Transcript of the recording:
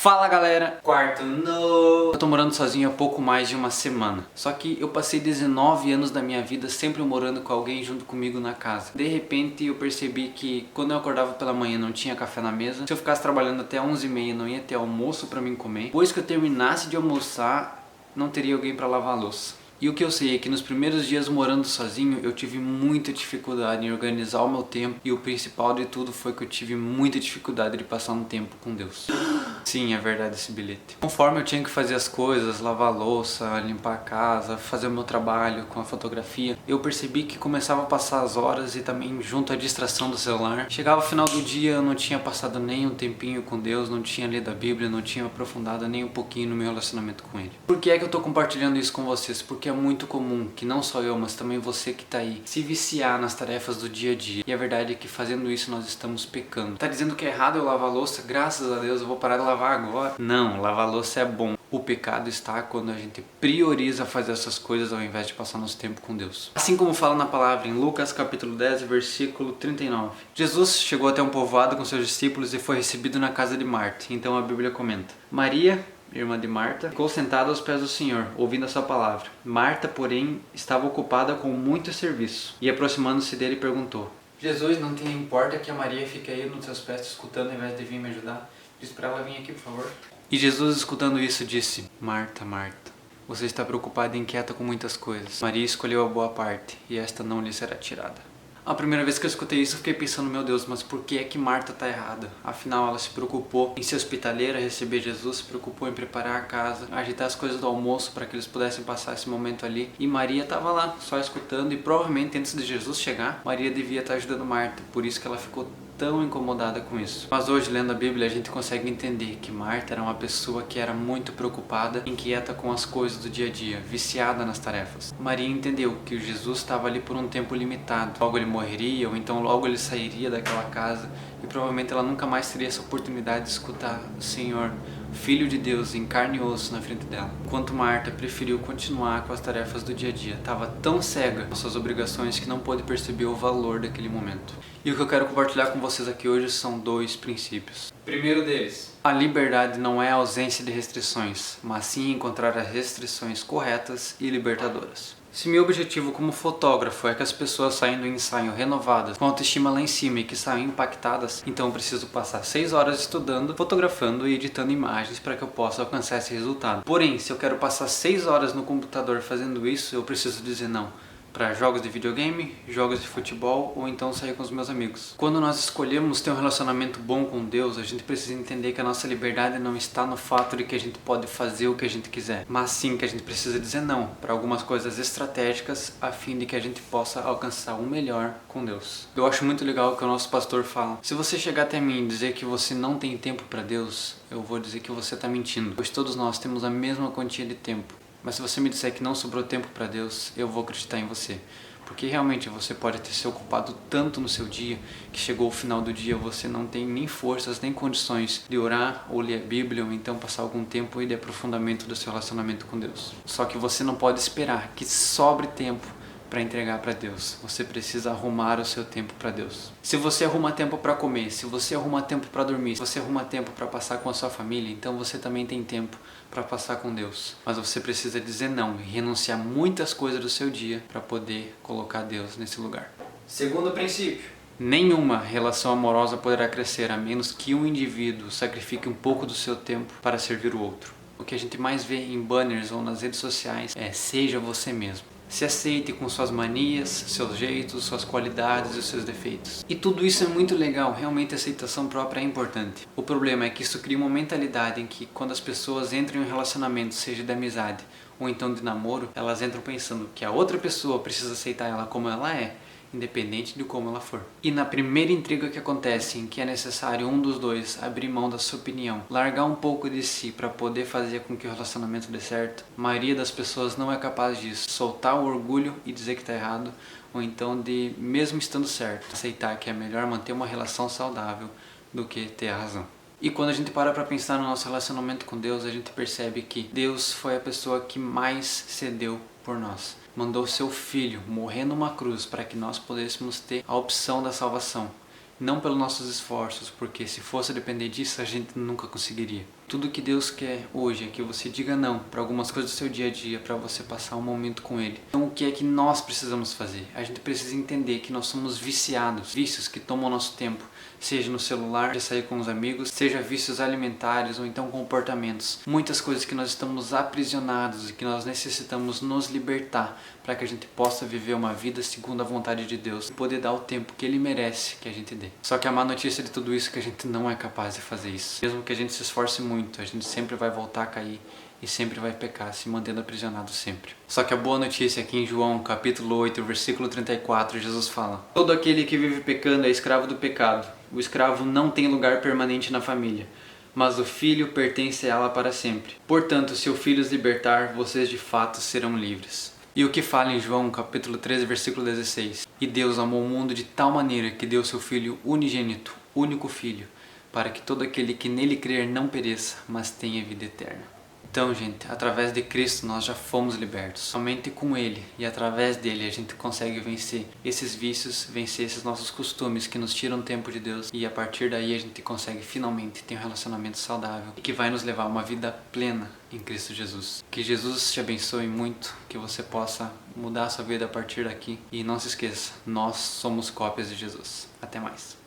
Fala galera, quarto no... Eu tô morando sozinho há pouco mais de uma semana. Só que eu passei 19 anos da minha vida sempre morando com alguém junto comigo na casa. De repente eu percebi que quando eu acordava pela manhã não tinha café na mesa. Se eu ficasse trabalhando até 11h30 não ia ter almoço pra mim comer. Depois que eu terminasse de almoçar, não teria alguém pra lavar a louça. E o que eu sei é que nos primeiros dias morando sozinho eu tive muita dificuldade em organizar o meu tempo. E o principal de tudo foi que eu tive muita dificuldade de passar um tempo com Deus. Sim, é verdade esse bilhete. Conforme eu tinha que fazer as coisas, lavar a louça, limpar a casa, fazer o meu trabalho com a fotografia, eu percebi que começava a passar as horas e também junto à distração do celular. Chegava o final do dia, eu não tinha passado nem um tempinho com Deus, não tinha lido a Bíblia, não tinha aprofundado nem um pouquinho no meu relacionamento com Ele. Por que é que eu tô compartilhando isso com vocês? Porque é muito comum que não só eu, mas também você que tá aí, se viciar nas tarefas do dia a dia. E a verdade é que fazendo isso nós estamos pecando. Tá dizendo que é errado eu lavar a louça? Graças a Deus eu vou parar de lavar agora. Não, lavar a louça é bom. O pecado está quando a gente prioriza fazer essas coisas ao invés de passar nosso tempo com Deus. Assim como fala na palavra em Lucas capítulo 10, versículo 39. Jesus chegou até um povoado com seus discípulos e foi recebido na casa de Marta. Então a Bíblia comenta: Maria, irmã de Marta, ficou sentada aos pés do Senhor, ouvindo a sua palavra. Marta, porém, estava ocupada com muito serviço. E aproximando-se dele, perguntou: Jesus, não te importa que a Maria fique aí nos seus pés te escutando ao invés de vir me ajudar? Diz para ela vir aqui, por favor. E Jesus, escutando isso, disse: Marta, Marta, você está preocupada e inquieta com muitas coisas. Maria escolheu a boa parte, e esta não lhe será tirada. A primeira vez que eu escutei isso, eu fiquei pensando: meu Deus, mas por que é que Marta está errada? Afinal, ela se preocupou em ser hospitaleira, receber Jesus, se preocupou em preparar a casa, agitar as coisas do almoço para que eles pudessem passar esse momento ali. E Maria estava lá, só escutando, e provavelmente antes de Jesus chegar, Maria devia estar ajudando Marta, por isso que ela ficou tão incomodada com isso. Mas hoje, lendo a Bíblia, a gente consegue entender que Marta era uma pessoa que era muito preocupada, inquieta com as coisas do dia a dia, viciada nas tarefas. Maria entendeu que o Jesus estava ali por um tempo limitado. Logo ele morreria, ou então logo ele sairia daquela casa, e provavelmente ela nunca mais teria essa oportunidade de escutar o Senhor, Filho de Deus, em carne e osso na frente dela. Enquanto Marta preferiu continuar com as tarefas do dia a dia. Estava tão cega com suas obrigações que não pôde perceber o valor daquele momento. E o que eu quero compartilhar com vocês aqui hoje são dois princípios. Primeiro deles: a liberdade não é a ausência de restrições, mas sim encontrar as restrições corretas e libertadoras. Se meu objetivo como fotógrafo é que as pessoas saiam do ensaio renovadas, com autoestima lá em cima e que saiam impactadas, então eu preciso passar 6 horas estudando, fotografando e editando imagens para que eu possa alcançar esse resultado. Porém, se eu quero passar 6 horas no computador fazendo isso, eu preciso dizer não para jogos de videogame, jogos de futebol ou então sair com os meus amigos. Quando nós escolhemos ter um relacionamento bom com Deus, a gente precisa entender que a nossa liberdade não está no fato de que a gente pode fazer o que a gente quiser, mas sim que a gente precisa dizer não para algumas coisas estratégicas a fim de que a gente possa alcançar o melhor com Deus. Eu acho muito legal o que o nosso pastor fala: se você chegar até mim e dizer que você não tem tempo para Deus, eu vou dizer que você está mentindo, pois todos nós temos a mesma quantia de tempo. Mas se você me disser que não sobrou tempo para Deus, eu vou acreditar em você. Porque realmente você pode ter se ocupado tanto no seu dia que chegou o final do dia você não tem nem forças nem condições de orar ou ler a Bíblia ou então passar algum tempo de aprofundamento do seu relacionamento com Deus. Só que você não pode esperar que sobre tempo para entregar para Deus. Você precisa arrumar o seu tempo para Deus. Se você arruma tempo para comer, se você arruma tempo para dormir, se você arruma tempo para passar com a sua família, então você também tem tempo para passar com Deus. Mas você precisa dizer não e renunciar muitas coisas do seu dia para poder colocar Deus nesse lugar. Segundo princípio: nenhuma relação amorosa poderá crescer a menos que um indivíduo sacrifique um pouco do seu tempo para servir o outro. O que a gente mais vê em banners ou nas redes sociais é: seja você mesmo. Se aceite com suas manias, seus jeitos, suas qualidades e os seus defeitos. E tudo isso é muito legal, realmente a aceitação própria é importante. O problema é que isso cria uma mentalidade em que quando as pessoas entram em um relacionamento, seja de amizade ou então de namoro, elas entram pensando que a outra pessoa precisa aceitar ela como ela é, independente de como ela for. E na primeira intriga que acontece, em que é necessário um dos dois abrir mão da sua opinião, largar um pouco de si para poder fazer com que o relacionamento dê certo, a maioria das pessoas não é capaz disso. Soltar o orgulho e dizer que está errado, ou então de, mesmo estando certo, aceitar que é melhor manter uma relação saudável do que ter a razão. E quando a gente para pensar no nosso relacionamento com Deus, a gente percebe que Deus foi a pessoa que mais cedeu por nós. Mandou seu Filho morrer numa cruz para que nós pudéssemos ter a opção da salvação. Não pelos nossos esforços, porque se fosse depender disso, a gente nunca conseguiria. Tudo que Deus quer hoje é que você diga não para algumas coisas do seu dia a dia, para você passar um momento com Ele. Então o que é que nós precisamos fazer? A gente precisa entender que nós somos viciados, vícios que tomam nosso tempo, seja no celular, de sair com os amigos, seja vícios alimentares ou então comportamentos. Muitas coisas que nós estamos aprisionados e que nós necessitamos nos libertar para que a gente possa viver uma vida segundo a vontade de Deus e poder dar o tempo que Ele merece que a gente dê. Só que a má notícia de tudo isso é que a gente não é capaz de fazer isso. Mesmo que a gente se esforce muito, a gente sempre vai voltar a cair e sempre vai pecar, se mantendo aprisionado sempre. Só que a boa notícia é que em João capítulo 8, versículo 34, Jesus fala: todo aquele que vive pecando é escravo do pecado. O escravo não tem lugar permanente na família, mas o filho pertence a ela para sempre. Portanto, se o filho os libertar, vocês de fato serão livres. E o que fala em João capítulo 13, versículo 16? E Deus amou o mundo de tal maneira que deu seu Filho unigênito, único Filho, para que todo aquele que nele crer não pereça, mas tenha vida eterna. Então, gente, através de Cristo nós já fomos libertos. Somente com Ele e através dele a gente consegue vencer esses vícios, vencer esses nossos costumes que nos tiram o tempo de Deus. E a partir daí a gente consegue finalmente ter um relacionamento saudável e que vai nos levar a uma vida plena em Cristo Jesus. Que Jesus te abençoe muito, que você possa mudar a sua vida a partir daqui. E não se esqueça, nós somos cópias de Jesus. Até mais.